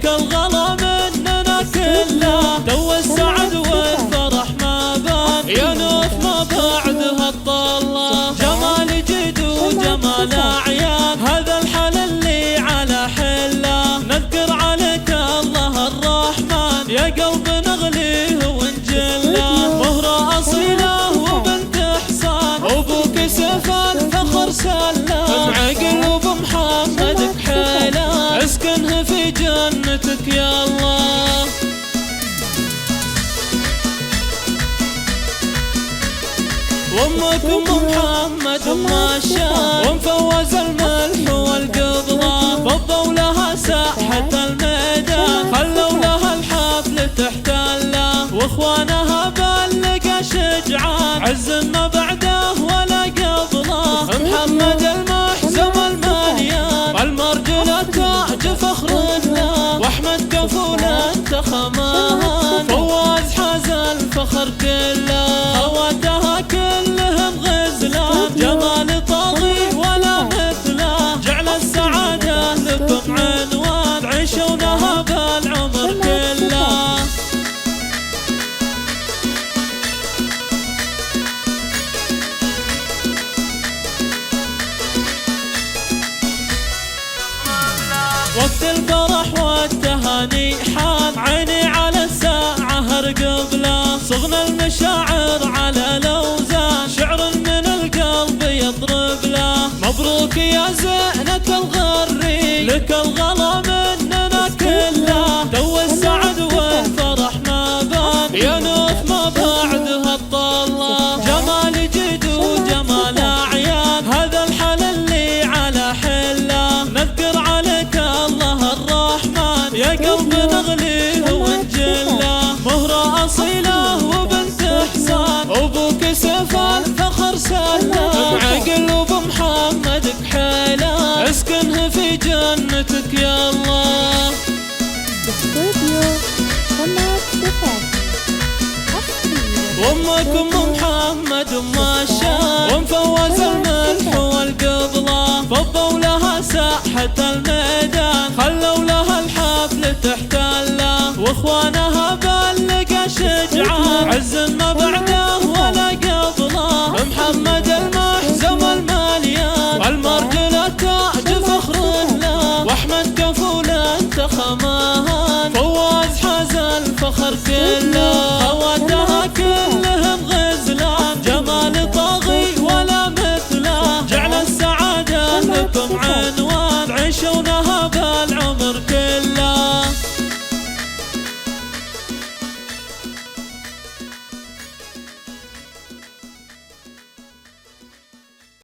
لك الغلا مننا كله، تو السعد والفرح ما بان يا نوف ما بعدها الطلة. جمال جد وجمال أعيان هذا الحل اللي على حله، نذكر عليك الله الرحمن يا قلب نغليه ونجله. مهرة أصيلة وبنت إحسان وأبوك سيف الفخر سلام، عقل وبمحمد بحيله اسكنه في جنتك يا الله. وامك ام محمد ما شاء ومفوز الملح والقبضه، فضوا لها ساحه الميدان خلوا لها الحفل تحتله، واخوانها بلقى شجعان عز ما بعده ولا قبله. محمد المحزم المليان المرجله تاج فخر له، واحمد قفول انت خمان فواز حاز الفخر كله. خواتها كلهم غزلان جمال طاغي ولا مثله، جعل السعاده لكم عنوان عيشونها بالعمر كله. وقت الفرح والتهاني حان عيني على الساعة هرقب له، صغنا المشاعر على الأوزان شعر من القلب يضرب له. مبروك يا زينة الغري لك الغلا مننا كله، تو السعد والفرح ما بان يا نوف ما بعدها الطلة. جمال جد وجمال أعيان هذا الحل اللي على حله، نذكر عليك الله الرحمن يا قلب نغليه ونجله. مهرة أصيلة وبنت إحسان وأبوك سيف الفخر سلام، عقل وبمحمد بحيله اسكنه في جنتك يا الله. وامك ام محمد ما شاء ومفوز الملح والقبضه، فضوا لها ساحه الميدان خلوا لها الحفل تحتله، واخوانها بلقى شجعان عز ما بعده ولا قبله. محمد المحزم